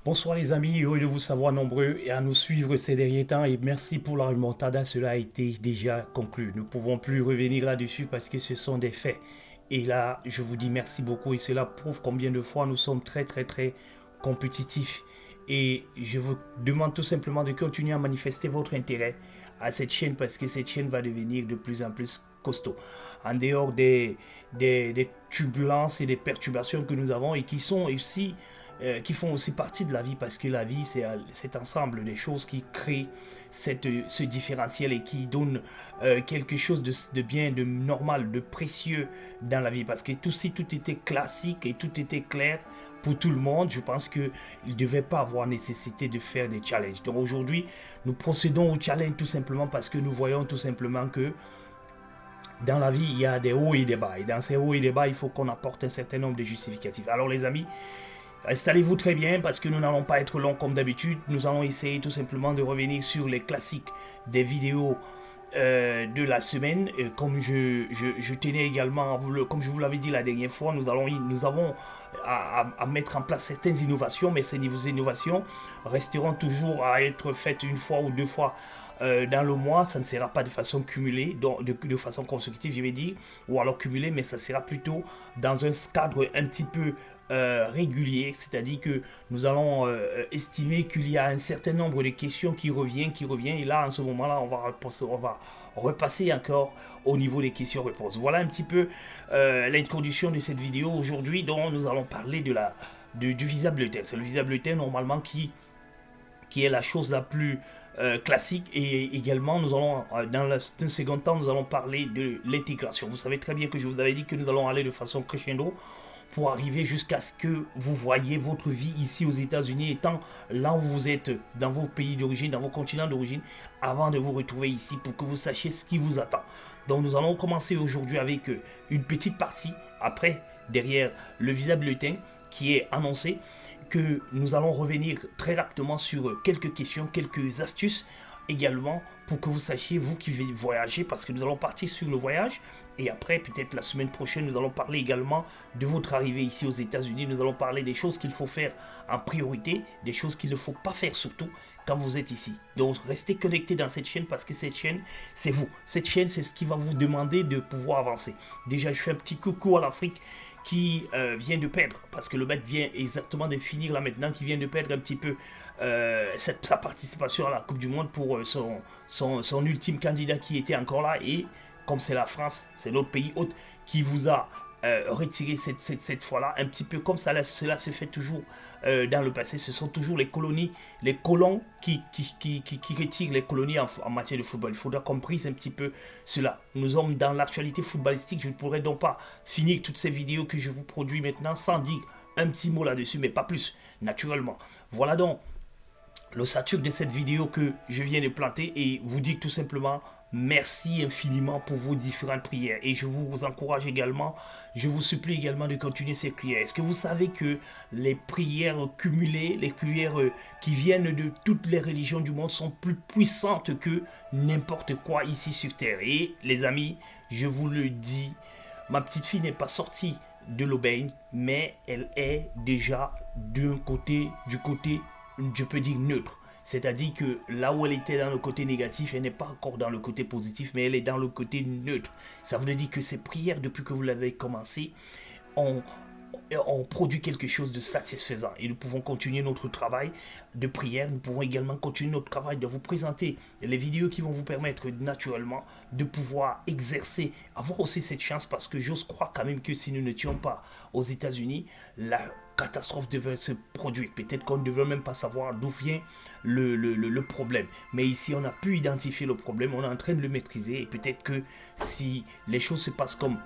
Bonsoir les amis, heureux de vous savoir nombreux et à nous suivre ces derniers temps et merci pour la remontada, cela a été déjà conclu. Nous ne pouvons plus revenir là-dessus parce que ce sont des faits. Et là, je vous dis merci beaucoup et cela prouve combien de fois nous sommes très compétitifs. Et je vous demande tout simplement de continuer à manifester votre intérêt à cette chaîne parce que cette chaîne va devenir de plus en plus costaud. En dehors des turbulences et des perturbations que nous avons et qui sont aussi qui font aussi partie de la vie parce que la vie c'est cet ensemble des choses qui créent ce différentiel et qui donne quelque chose de bien, de normal, de précieux dans la vie parce que si tout était classique et tout était clair pour tout le monde, je pense qu'il ne devait pas avoir nécessité de faire des challenges. Donc aujourd'hui, nous procédons au challenge tout simplement parce que nous voyons tout simplement que dans la vie, il y a des hauts et des bas. Et dans ces hauts et des bas, il faut qu'on apporte un certain nombre de justificatifs. Alors les amis, installez-vous très bien parce que nous n'allons pas être longs comme d'habitude. Nous allons essayer tout simplement de revenir sur les classiques des vidéos de la semaine. Comme je tenais également, comme je vous l'avais dit la dernière fois, nous avons à mettre en place certaines innovations, mais ces innovations resteront toujours à être faites une fois ou deux fois dans le mois. Ça ne sera pas de façon cumulée, de façon consécutive, je vais dire, ou alors cumulée, mais ça sera plutôt dans un cadre un petit peu régulier, c'est-à-dire que nous allons estimer qu'il y a un certain nombre de questions qui revient, et là, en ce moment-là, on va repasser encore au niveau des questions-réponses. Voilà un petit peu l'introduction de cette vidéo aujourd'hui, dont nous allons parler du visa bulletin. C'est le visa bulletin, normalement, qui est la chose la plus classique et également nous allons dans un second temps nous allons parler de l'intégration. Vous savez très bien que je vous avais dit que nous allons aller de façon crescendo pour arriver jusqu'à ce que vous voyez votre vie ici aux États-Unis étant là où vous êtes dans vos pays d'origine, dans vos continents d'origine, avant de vous retrouver ici pour que vous sachiez ce qui vous attend. Donc nous allons commencer aujourd'hui avec une petite partie, après, derrière le visa bulletin qui est annoncé, que nous allons revenir très rapidement sur quelques questions, quelques astuces également pour que vous sachiez, vous qui voyagez, parce que nous allons partir sur le voyage et après peut-être la semaine prochaine nous allons parler également de votre arrivée ici aux États-Unis. Nous allons parler des choses qu'il faut faire en priorité, des choses qu'il ne faut pas faire surtout quand vous êtes ici. Donc restez connectés dans cette chaîne parce que cette chaîne c'est vous, cette chaîne c'est ce qui va vous demander de pouvoir avancer. Déjà je fais un petit coucou à l'Afrique qui vient de perdre, parce que le Met vient exactement de finir là maintenant, qui vient de perdre un petit peu sa participation à la Coupe du Monde pour son ultime candidat qui était encore là, et comme c'est la France, c'est notre pays hôte qui vous a retiré cette fois-là, un petit peu comme cela se fait toujours dans le passé. Ce sont toujours les colonies, les colons qui retirent les colonies en matière de football. Il faudra qu'on brise un petit peu cela. Nous sommes dans l'actualité footballistique. Je ne pourrais donc pas finir toutes ces vidéos que je vous produis maintenant sans dire un petit mot là-dessus, mais pas plus, naturellement. Voilà donc le sature de cette vidéo que je viens de planter et vous dire tout simplement merci infiniment pour vos différentes prières. Et je vous encourage également, je vous supplie également de continuer ces prières. Est-ce que vous savez que les prières cumulées, les prières qui viennent de toutes les religions du monde sont plus puissantes que n'importe quoi ici sur Terre? Et les amis, je vous le dis, ma petite fille n'est pas sortie de l'aubaine, mais elle est déjà du côté, je peux dire neutre. C'est-à-dire que là où elle était dans le côté négatif, elle n'est pas encore dans le côté positif, mais elle est dans le côté neutre. Ça veut dire que ces prières, depuis que vous l'avez commencé, ont produit quelque chose de satisfaisant. Et nous pouvons continuer notre travail de prière. Nous pouvons également continuer notre travail de vous présenter les vidéos qui vont vous permettre naturellement de pouvoir exercer, avoir aussi cette chance, parce que j'ose croire quand même que si nous n'étions pas aux États-Unis, la catastrophe devait se produire. Peut-être qu'on ne devait même pas savoir d'où vient le problème. Mais ici, on a pu identifier le problème, on est en train de le maîtriser. Et peut-être que si les choses se passent comme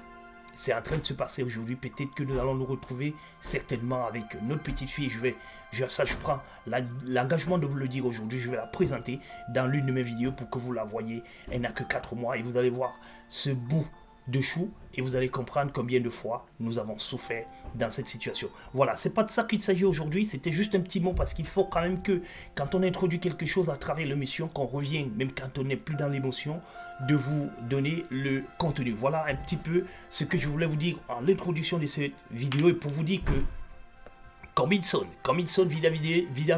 c'est en train de se passer aujourd'hui, peut-être que nous allons nous retrouver certainement avec notre petite fille. Je prends l'engagement de vous le dire aujourd'hui. Je vais la présenter dans l'une de mes vidéos pour que vous la voyez. Elle n'a que 4 mois et vous allez voir ce bout de chou et vous allez comprendre combien de fois nous avons souffert dans cette situation. Voilà, c'est pas de ça qu'il s'agit aujourd'hui, c'était juste un petit mot parce qu'il faut quand même que quand on introduit quelque chose à travers l'émission, qu'on revient, même quand on n'est plus dans l'émotion, de vous donner le contenu. Voilà un petit peu ce que je voulais vous dire en l'introduction de cette vidéo et pour vous dire que Coming soon, Vida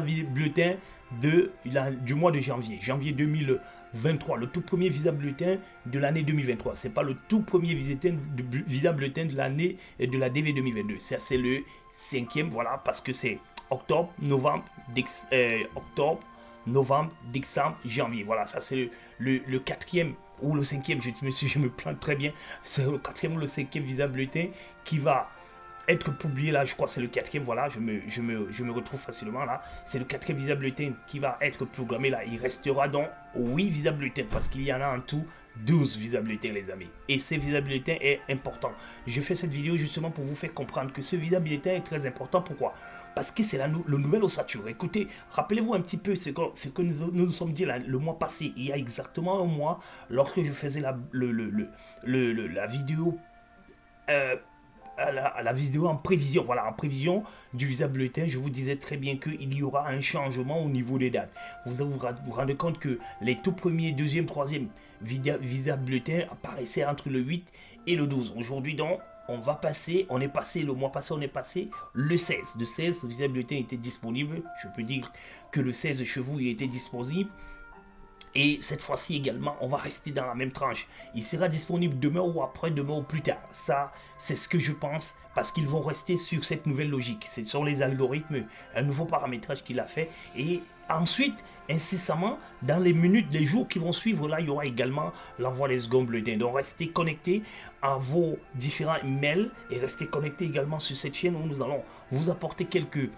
bulletin du mois de janvier 2023, le tout premier visa bulletin de l'année 2023. C'est pas le tout premier visa bulletin de l'année de la DV 2022. Ça, c'est le 5e, voilà, parce que c'est octobre, novembre, décembre, janvier. Voilà, ça c'est le 4e ou le 5e, je me plante très bien. C'est le 4e ou le 5e visa bulletin qui va être publié là, je crois que c'est le 4e, voilà, je me retrouve facilement là. C'est le 4e visa bulletin qui va être programmé là. Il restera donc 8 visa bulletins parce qu'il y en a en tout 12 visa bulletins, les amis. Et ce visa bulletin est important. Je fais cette vidéo justement pour vous faire comprendre que ce visa bulletin est très important. Pourquoi? Parce que c'est le nouvel ossature. Écoutez, rappelez-vous un petit peu ce que nous sommes dit là, le mois passé, il y a exactement un mois, lorsque je faisais la vidéo. À la vidéo en prévision, voilà, en prévision du visa bulletin, je vous disais très bien qu'il y aura un changement au niveau des dates. Vous rendez compte que les tout premiers, deuxième, troisième visa bulletin apparaissaient entre le 8 et le 12. Aujourd'hui donc, le mois passé, on est passé le 16. Le 16, le visa bulletin était disponible. Je peux dire que le 16 chez vous, il était disponible. Et cette fois-ci également, on va rester dans la même tranche. Il sera disponible demain ou après-demain ou plus tard. Ça, c'est ce que je pense, parce qu'ils vont rester sur cette nouvelle logique. Ce sont les algorithmes, un nouveau paramétrage qu'il a fait. Et ensuite, incessamment, dans les minutes, les jours qui vont suivre, là, il y aura également l'envoi des secondes bulletins. Donc, restez connectés à vos différents mails et restez connectés également sur cette chaîne où nous allons vous apporter quelques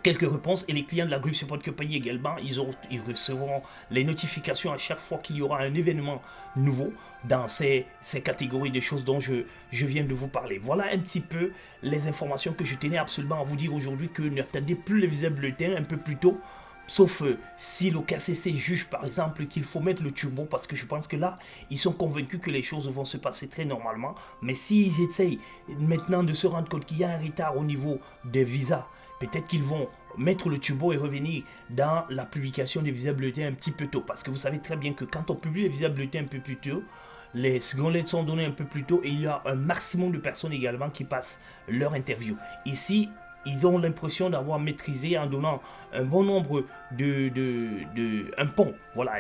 réponses. Et les clients de la Grip Support Company également, ils recevront les notifications à chaque fois qu'il y aura un événement nouveau dans ces catégories de choses dont je viens de vous parler. Voilà un petit peu les informations que je tenais absolument à vous dire aujourd'hui, que n'attendez plus les visa bulletins un peu plus tôt. Sauf si le KCC juge par exemple qu'il faut mettre le turbo, parce que je pense que là, ils sont convaincus que les choses vont se passer très normalement. Mais s'ils essayent maintenant de se rendre compte qu'il y a un retard au niveau des visas, peut-être qu'ils vont mettre le turbo et revenir dans la publication des visa bulletins un petit peu tôt. Parce que vous savez très bien que quand on publie les visa bulletins un peu plus tôt, les secondes lettres sont données un peu plus tôt et il y a un maximum de personnes également qui passent leur interview. Ici, ils ont l'impression d'avoir maîtrisé en donnant un bon nombre un pont, voilà,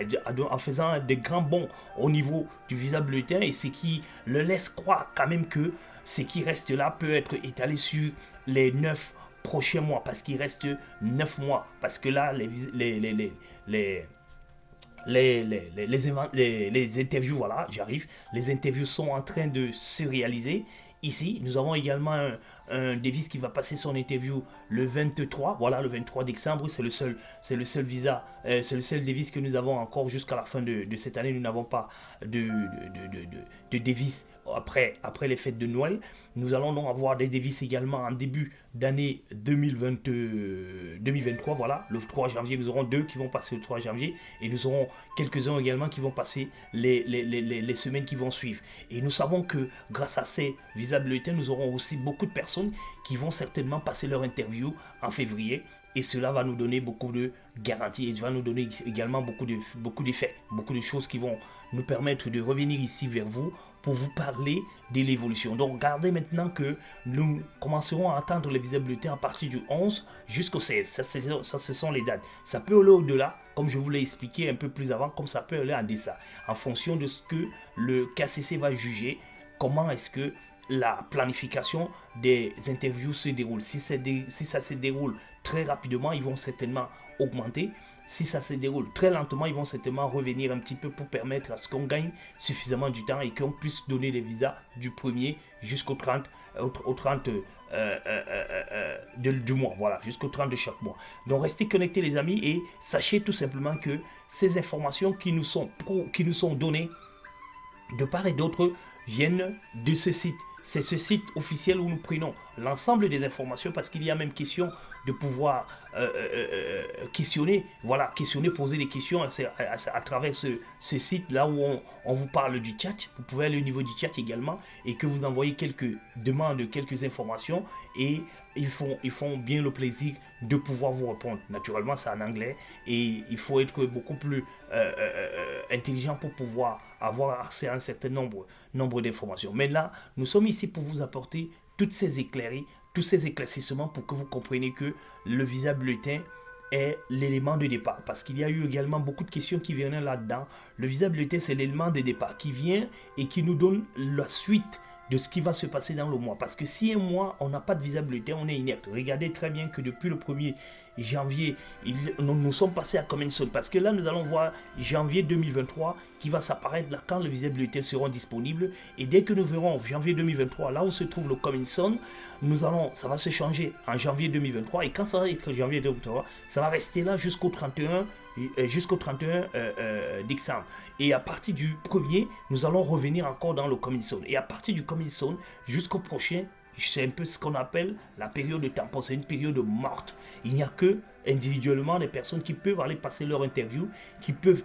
en faisant des grands bonds au niveau du visa bulletin, et ce qui le laisse croire quand même que ce qui reste là peut être étalé sur les 9 prochains mois, parce qu'il reste 9 mois, parce que là les interviews, voilà, j'arrive, les interviews sont en train de se réaliser. Ici, nous avons également un Davis qui va passer son interview le 23, voilà, le 23 décembre, c'est le seul visa, c'est le seul Davis que nous avons encore jusqu'à la fin de cette année. Nous n'avons pas de Davis après les fêtes de Noël. Nous allons donc avoir des Davis également en début d'année 2023, voilà, le 3 janvier, nous aurons 2 qui vont passer le 3 janvier, et nous aurons quelques-uns également qui vont passer les semaines qui vont suivre. Et nous savons que grâce à ces visa bulletins, nous aurons aussi beaucoup de personnes qui vont certainement passer leur interview en février, et cela va nous donner beaucoup de garanties, et va nous donner également beaucoup d'effets, beaucoup de choses qui vont nous permettre de revenir ici vers vous pour vous parler de l'évolution. Donc regardez maintenant que nous commencerons à attendre les visa bulletins à partir du 11 jusqu'au 16. Ça, ce sont les dates. Ça peut aller au-delà, comme je vous l'ai expliqué un peu plus avant, comme ça peut aller en deçà, en fonction de ce que le KCC va juger, comment est-ce que la planification des interviews se déroule. Si ça se déroule très rapidement, ils vont certainement augmenter. Si ça se déroule très lentement, ils vont certainement revenir un petit peu pour permettre à ce qu'on gagne suffisamment du temps et qu'on puisse donner les visas du 1er jusqu'au 30, du mois, voilà, jusqu'au 30 de chaque mois. Donc restez connectés les amis, et sachez tout simplement que ces informations qui nous sont données de part et d'autre viennent de ce site. C'est ce site officiel où nous prenons l'ensemble des informations, parce qu'il y a même question de pouvoir questionner, poser des questions à travers ce site là où on vous parle du chat. Vous pouvez aller au niveau du chat également, et que vous envoyez quelques demandes, quelques informations, et ils font bien le plaisir de pouvoir vous répondre. Naturellement, c'est en anglais, et il faut être beaucoup plus intelligent pour pouvoir avoir accès à un certain nombre d'informations. Mais là, nous sommes ici pour vous apporter toutes ces éclairies, tous ces éclaircissements pour que vous compreniez que le visa bulletin est l'élément de départ. Parce qu'il y a eu également beaucoup de questions qui viennent là-dedans. Le visa bulletin, c'est l'élément de départ qui vient et qui nous donne la suite de ce qui va se passer dans le mois. Parce que si un mois, on n'a pas de visa bulletin, on est inerte. Regardez très bien que depuis le 1er janvier, nous sommes passés à Comenzone. Parce que là, nous allons voir janvier 2023 qui va s'apparaître là quand les visa bulletins seront disponibles. Et dès que nous verrons janvier 2023, là où se trouve le Comenzone, ça va se changer en janvier 2023. Et quand ça va être janvier 2023, ça va rester là jusqu'au 31 décembre. Et à partir du 1er, nous allons revenir encore dans le Comenzone. Et à partir du Comenzone jusqu'au prochain, c'est un peu ce qu'on appelle la période de tampon. C'est une période morte. Il n'y a que individuellement des personnes qui peuvent aller passer leur interview, qui peuvent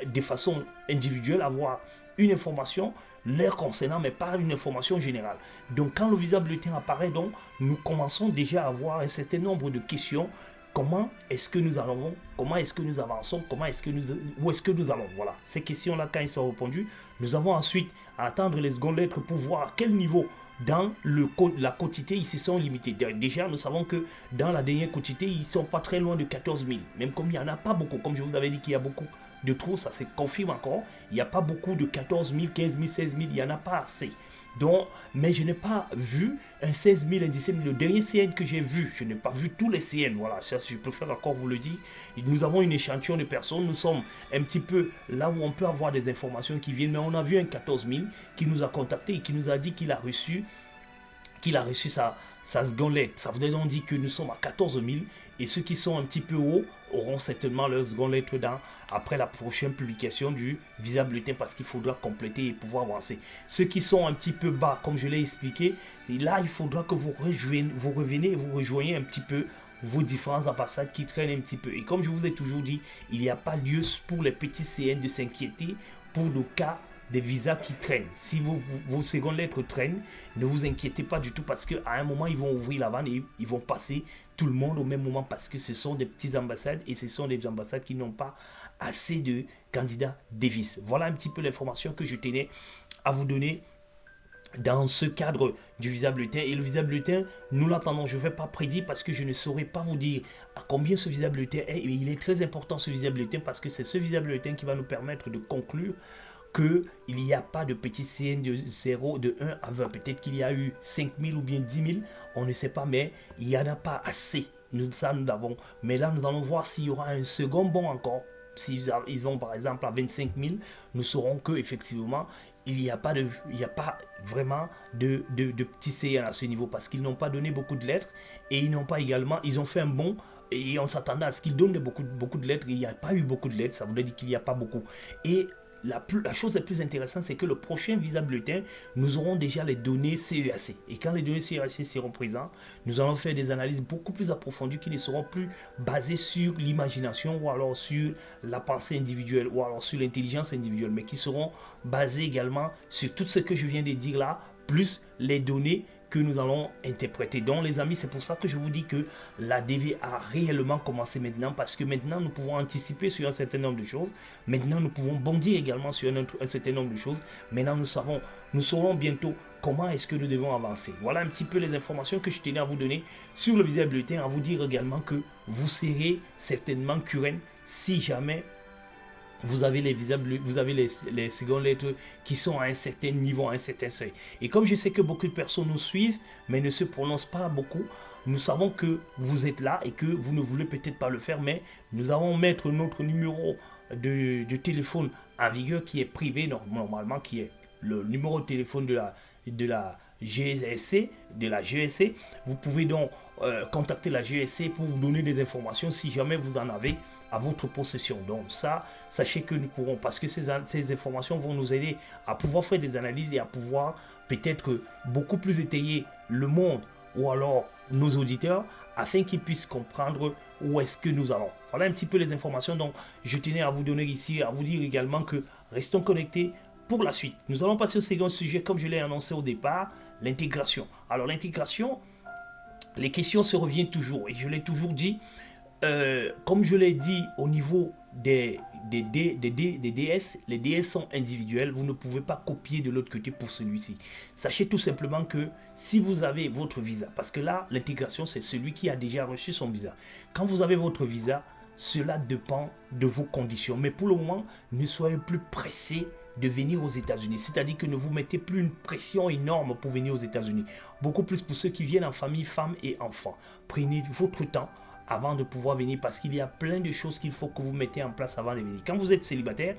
de façon individuelle avoir une information leur concernant, mais pas une information générale. Donc quand le visa bulletin apparaît, donc, nous commençons déjà à avoir un certain nombre de questions. Comment est-ce que nous allons, comment est-ce que nous avançons, où est-ce que nous allons. Voilà, ces questions-là, quand elles sont répondues, nous avons ensuite à attendre les secondes lettres pour voir à quel niveau dans la quantité ils se sont limités. Déjà, nous savons que dans la dernière quantité, ils ne sont pas très loin de 14 000. Même comme il n'y en a pas beaucoup, comme je vous avais dit qu'il y a beaucoup de trous, ça se confirme encore. Il n'y a pas beaucoup de 14 000, 15 000, 16 000, il n'y en a pas assez. Donc, mais je n'ai pas vu un 16 000, un 17 000. Le dernier CN que j'ai vu, je n'ai pas vu tous les CN. Voilà, ça, je préfère encore vous le dire. Nous avons une échantillon de personnes. Nous sommes un petit peu là où on peut avoir des informations qui viennent. Mais on a vu un 14 000 qui nous a contacté et qui nous a dit qu'il a reçu sa seconde lettre. Ça veut donc dire que nous sommes à 14 000 et ceux qui sont un petit peu hauts auront certainement leur seconde lettre après la prochaine publication du visa bulletin parce qu'il faudra compléter et pouvoir avancer. Ceux qui sont un petit peu bas, comme je l'ai expliqué, là il faudra que vous revenez et vous rejoignez un petit peu vos différentes ambassades qui traînent un petit peu. Et comme je vous ai toujours dit, il n'y a pas lieu pour les petits CN de s'inquiéter pour le cas des visas qui traînent. Si vos secondes lettres traînent, ne vous inquiétez pas du tout parce qu'à un moment, ils vont ouvrir la vanne et ils vont passer tout le monde au même moment parce que ce sont des petites ambassades et ce sont des ambassades qui n'ont pas assez de candidats Davis. Voilà un petit peu l'information que je tenais à vous donner dans ce cadre du visa bulletin. Et le visa bulletin, nous l'attendons. Je ne vais pas prédire parce que je ne saurais pas vous dire à combien ce visa bulletin est. Et il est très important ce visa bulletin parce que c'est ce visa bulletin qui va nous permettre de conclure qu'il n'y a pas de petit CN de 0, de 1 à 20. Peut-être qu'il y a eu 5 000 ou bien 10 000, on ne sait pas, mais il n'y en a pas assez. Nous l'avons. Mais là, nous allons voir s'il y aura un second bond encore. S'ils vont par exemple à 25 000, nous saurons qu'effectivement, il n'y a pas vraiment de petits CN à ce niveau parce qu'ils n'ont pas donné beaucoup de lettres et ils ont fait un bond. Et on s'attendait à ce qu'ils donnent beaucoup de lettres. Il n'y a pas eu beaucoup de lettres, ça voudrait dire qu'il n'y a pas beaucoup. Et la chose la plus intéressante, c'est que le prochain visa bulletin, nous aurons déjà les données CEAC. Et quand les données CEAC seront présentes, nous allons faire des analyses beaucoup plus approfondies qui ne seront plus basées sur l'imagination ou alors sur la pensée individuelle ou alors sur l'intelligence individuelle, mais qui seront basées également sur tout ce que je viens de dire là, plus les données que nous allons interpréter. Donc les amis, c'est pour ça que je vous dis que la DV a réellement commencé maintenant parce que maintenant nous pouvons anticiper sur un certain nombre de choses. Maintenant nous pouvons bondir également sur un certain nombre de choses. Maintenant nous saurons bientôt comment est-ce que nous devons avancer. Voilà un petit peu les informations que je tenais à vous donner sur le visa bulletin, à vous dire également que vous serez certainement curé si jamais vous avez les visas bleus, vous avez les secondes lettres qui sont à un certain niveau, à un certain seuil. Et comme je sais que beaucoup de personnes nous suivent, mais ne se prononcent pas beaucoup, nous savons que vous êtes là et que vous ne voulez peut-être pas le faire, mais nous allons mettre notre numéro de téléphone en vigueur qui est privé normalement, qui est le numéro de téléphone de la GSC, Vous pouvez donc contacter la GSC pour vous donner des informations si jamais vous en avez à votre possession. Donc ça, sachez que nous pourrons, parce que ces informations vont nous aider à pouvoir faire des analyses et à pouvoir peut-être beaucoup plus étayer le monde ou alors nos auditeurs afin qu'ils puissent comprendre où est-ce que nous allons. Voilà un petit peu les informations. Donc je tenais à vous donner ici, à vous dire également que restons connectés pour la suite. Nous allons passer au second sujet comme je l'ai annoncé au départ, l'intégration. Alors l'intégration, les questions se reviennent toujours et je l'ai toujours dit. Comme je l'ai dit au niveau des DS. Les DS sont individuels, vous ne pouvez pas copier de l'autre côté pour celui-ci. Sachez tout simplement que si vous avez votre visa, parce que là, l'intégration, c'est celui qui a déjà reçu son visa. Quand vous avez votre visa, cela dépend de vos conditions. Mais pour le moment, ne soyez plus pressé de venir aux États-Unis. C'est-à-dire que ne vous mettez plus une pression énorme pour venir aux États-Unis. Beaucoup plus pour ceux qui viennent en famille, femmes et enfants. Prenez votre temps avant de pouvoir venir parce qu'il y a plein de choses qu'il faut que vous mettez en place avant de venir. Quand vous êtes célibataire,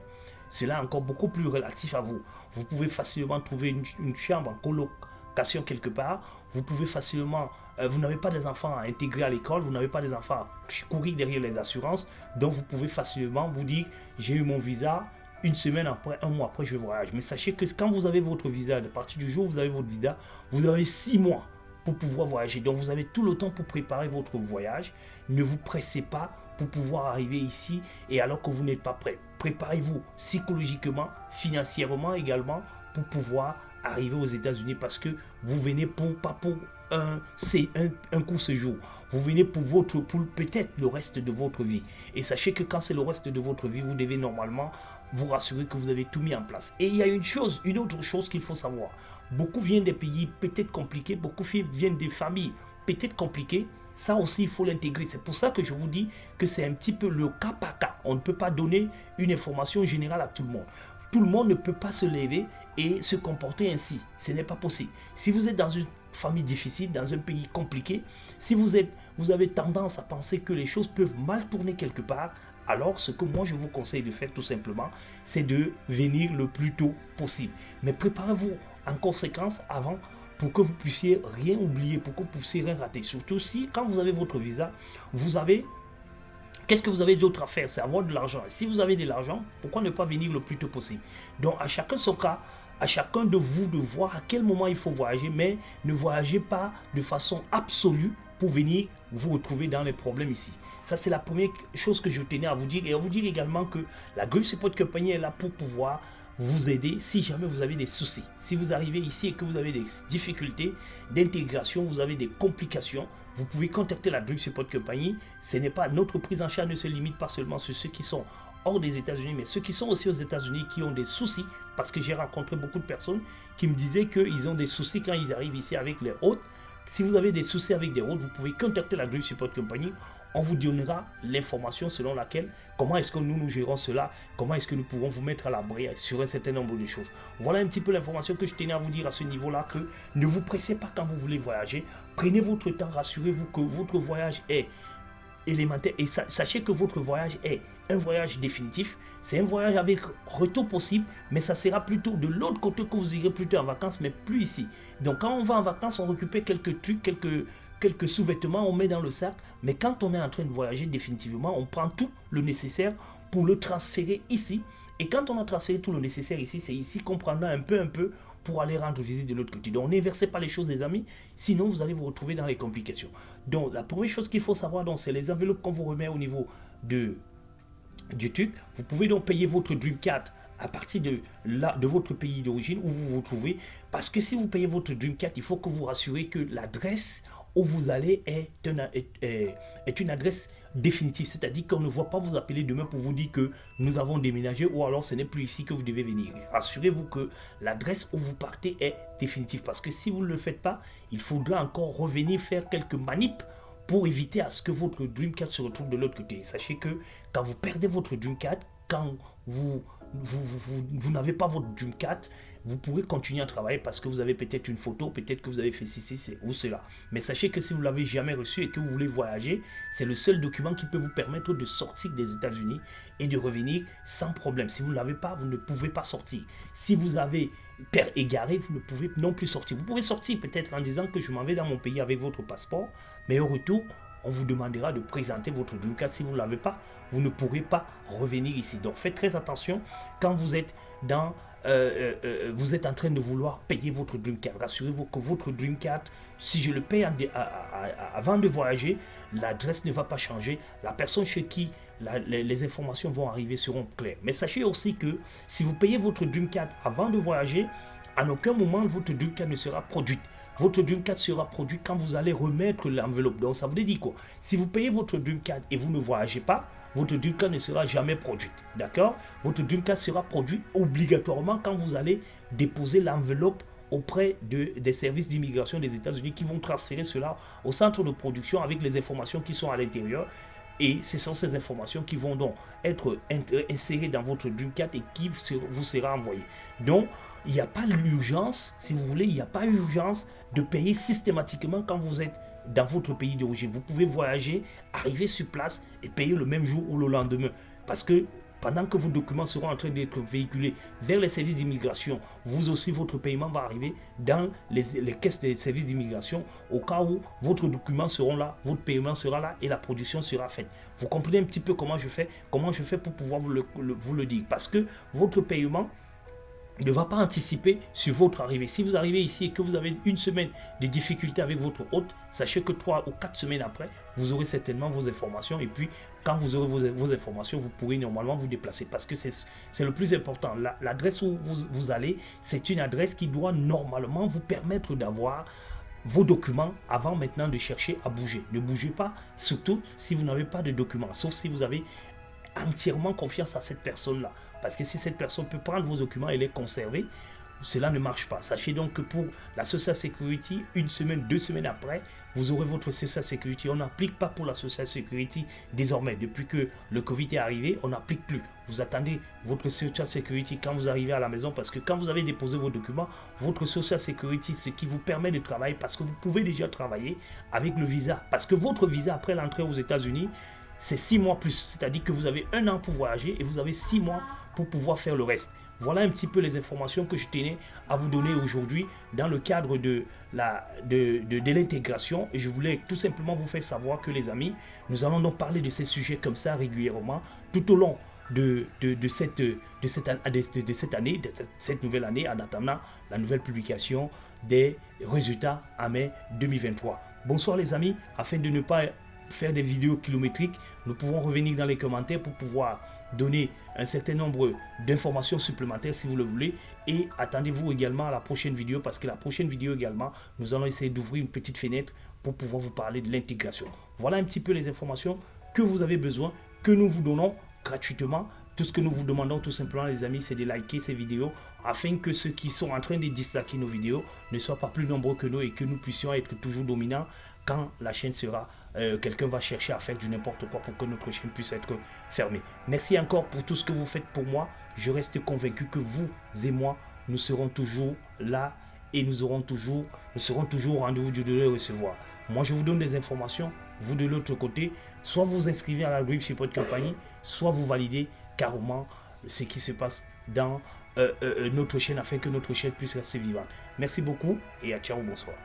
cela est encore beaucoup plus relatif à vous. Vous pouvez facilement trouver une chambre en colocation quelque part. Vous pouvez facilement... vous n'avez pas des enfants à intégrer à l'école, vous n'avez pas des enfants à courir derrière les assurances. Donc vous pouvez facilement vous dire, j'ai eu mon visa, une semaine après, un mois après, je voyage. Mais sachez que quand vous avez votre visa, à partir du jour où vous avez votre visa, vous avez 6 mois pour pouvoir voyager. Donc vous avez tout le temps pour préparer votre voyage. Ne vous pressez pas pour pouvoir arriver ici et alors que vous n'êtes pas prêt. Préparez-vous psychologiquement, financièrement également pour pouvoir arriver aux États-Unis parce que vous venez pas pour un court séjour. Vous venez pour peut-être le reste de votre vie. Et sachez que quand c'est le reste de votre vie, vous devez normalement vous rassurer que vous avez tout mis en place. Et il y a une autre chose qu'il faut savoir. Beaucoup viennent des pays peut-être compliqués, beaucoup viennent des familles peut-être compliquées. Ça aussi, il faut l'intégrer. C'est pour ça que je vous dis que c'est un petit peu le cas par cas. On ne peut pas donner une information générale à tout le monde. Tout le monde ne peut pas se lever et se comporter ainsi. Ce n'est pas possible. Si vous êtes dans une famille difficile, dans un pays compliqué, si vous avez tendance à penser que les choses peuvent mal tourner quelque part, alors ce que moi je vous conseille de faire tout simplement, c'est de venir le plus tôt possible. Mais préparez-vous en conséquence avant pour que vous puissiez rien oublier, pour que vous puissiez rien rater. Surtout si quand vous avez votre visa, qu'est-ce que vous avez d'autre à faire? C'est avoir de l'argent. Si vous avez de l'argent, pourquoi ne pas venir le plus tôt possible? Donc à chacun son cas, à chacun de vous de voir à quel moment il faut voyager, mais ne voyagez pas de façon absolue pour venir vous retrouver dans les problèmes ici. Ça, c'est la première chose que je tenais à vous dire. Et à vous dire également que la Gulf Support Company est là pour pouvoir vous aider si jamais vous avez des soucis. Si vous arrivez ici et que vous avez des difficultés d'intégration, vous avez des complications, vous pouvez contacter la Gulf Support Company. Ce n'est pas, notre prise en charge ne se limite pas seulement sur ceux qui sont hors des États-Unis, mais ceux qui sont aussi aux États-Unis qui ont des soucis, parce que j'ai rencontré beaucoup de personnes qui me disaient qu'ils ont des soucis quand ils arrivent ici avec les hôtes. Si vous avez des soucis avec des hôtes, vous pouvez contacter la Gulf Support Company. On vous donnera l'information selon laquelle, comment est-ce que nous gérons cela, comment est-ce que nous pouvons vous mettre à l'abri sur un certain nombre de choses. Voilà un petit peu l'information que je tenais à vous dire à ce niveau-là, que ne vous pressez pas quand vous voulez voyager. Prenez votre temps, rassurez-vous que votre voyage est élémentaire et sachez que votre voyage est un voyage définitif. C'est un voyage avec retour possible, mais ça sera plutôt de l'autre côté que vous irez plutôt en vacances, mais plus ici. Donc quand on va en vacances, on récupère quelques trucs, quelques sous-vêtements, on met dans le sac. Mais quand on est en train de voyager définitivement, on prend tout le nécessaire pour le transférer ici. Et quand on a transféré tout le nécessaire ici, c'est ici qu'on prendra un peu pour aller rendre visite de l'autre côté. Donc n'inversez pas les choses, les amis, sinon vous allez vous retrouver dans les complications. Donc la première chose qu'il faut savoir, c'est les enveloppes qu'on vous remet au niveau du truc. Vous pouvez donc payer votre Dream Card à partir de votre pays d'origine où vous vous trouvez. Parce que si vous payez votre Dream Card, il faut que vous rassurez que l'adresse où vous allez est une adresse définitive. C'est-à-dire qu'on ne va pas vous appeler demain pour vous dire que nous avons déménagé ou alors ce n'est plus ici que vous devez venir. Rassurez-vous que l'adresse où vous partez est définitive. Parce que si vous ne le faites pas, il faudra encore revenir faire quelques manips pour éviter à ce que votre Dream Card se retrouve de l'autre côté. Sachez que quand vous perdez votre Dream Card, quand vous n'avez pas votre Dream Card, vous pourrez continuer à travailler parce que vous avez peut-être une photo, peut-être que vous avez fait ceci ou cela. Mais sachez que si vous ne l'avez jamais reçu et que vous voulez voyager, c'est le seul document qui peut vous permettre de sortir des États-Unis et de revenir sans problème. Si vous ne l'avez pas, vous ne pouvez pas sortir. Si vous avez père égaré, vous ne pouvez non plus sortir. Vous pouvez sortir peut-être en disant que je m'en vais dans mon pays avec votre passeport, mais au retour, on vous demandera de présenter votre Dream Card. Si vous ne l'avez pas, vous ne pourrez pas revenir ici. Donc faites très attention quand vous êtes vous êtes en train de vouloir payer votre Dream Card. Rassurez-vous que votre Dream Card, si je le paye avant de voyager, l'adresse ne va pas changer. La personne chez qui les informations vont arriver seront claires. Mais sachez aussi que si vous payez votre Dream Card avant de voyager, à aucun moment votre Dream Card ne sera produite. Votre Dream Card sera produit quand vous allez remettre l'enveloppe. Donc ça veut dire quoi? Si vous payez votre Dream Card et vous ne voyagez pas, votre DULCA ne sera jamais produite. D'accord? Votre DULCA sera produit obligatoirement quand vous allez déposer l'enveloppe auprès des services d'immigration des États-Unis qui vont transférer cela au centre de production avec les informations qui sont à l'intérieur. Et ce sont ces informations qui vont donc être insérées dans votre DULCA et qui vous sera envoyé. Donc, il n'y a pas l'urgence, si vous voulez, il n'y a pas urgence de payer systématiquement quand vous êtes dans votre pays d'origine. Vous pouvez voyager, arriver sur place et payer le même jour ou le lendemain. Parce que pendant que vos documents seront en train d'être véhiculés vers les services d'immigration, vous aussi, votre paiement va arriver dans les caisses des services d'immigration au cas où votre document sera là, votre paiement sera là et la production sera faite. Vous comprenez un petit peu comment je fais pour pouvoir vous le dire. Parce que votre paiement ne va pas anticiper sur votre arrivée. Si vous arrivez ici et que vous avez une semaine de difficulté avec votre hôte, sachez que 3 ou 4 semaines après, vous aurez certainement vos informations. Et puis, quand vous aurez vos informations, vous pourrez normalement vous déplacer. Parce que c'est le plus important. L'adresse où vous allez, c'est une adresse qui doit normalement vous permettre d'avoir vos documents avant maintenant de chercher à bouger. Ne bougez pas, surtout si vous n'avez pas de documents, sauf si vous avez entièrement confiance à cette personne-là. Parce que si cette personne peut prendre vos documents et les conserver, cela ne marche pas. Sachez donc que pour la Social Security, 1 semaine, 2 semaines après, vous aurez votre Social Security. On n'applique pas pour la Social Security désormais. Depuis que le Covid est arrivé, on n'applique plus. Vous attendez votre Social Security quand vous arrivez à la maison parce que quand vous avez déposé vos documents, votre Social Security, ce qui vous permet de travailler parce que vous pouvez déjà travailler avec le visa. Parce que votre visa après l'entrée aux États-Unis, c'est 6 mois plus. C'est-à-dire que vous avez 1 an pour voyager et vous avez 6 mois pour pouvoir faire le reste. Voilà un petit peu les informations que je tenais à vous donner aujourd'hui dans le cadre de l'intégration. Et je voulais tout simplement vous faire savoir que les amis, nous allons donc parler de ces sujets comme ça régulièrement tout au long de cette année, de cette nouvelle année, en attendant la nouvelle publication des résultats en mai 2023. Bonsoir les amis, afin de ne pas faire des vidéos kilométriques, nous pouvons revenir dans les commentaires pour pouvoir donner un certain nombre d'informations supplémentaires si vous le voulez, et attendez-vous également à la prochaine vidéo parce que la prochaine vidéo également, nous allons essayer d'ouvrir une petite fenêtre pour pouvoir vous parler de l'intégration. Voilà un petit peu les informations que vous avez besoin, que nous vous donnons gratuitement. Tout ce que nous vous demandons tout simplement les amis, c'est de liker ces vidéos afin que ceux qui sont en train de disliker nos vidéos ne soient pas plus nombreux que nous et que nous puissions être toujours dominants quand la chaîne sera quelqu'un va chercher à faire du n'importe quoi pour que notre chaîne puisse être fermée. Merci encore pour tout ce que vous faites pour moi. Je reste convaincu que vous et moi, nous serons toujours là et nous serons toujours au rendez-vous de le recevoir. Moi, je vous donne des informations. Vous, de l'autre côté, soit vous inscrivez à la Grip Support Company, soit vous validez carrément ce qui se passe dans notre chaîne afin que notre chaîne puisse rester vivante. Merci beaucoup et à ciao, bonsoir.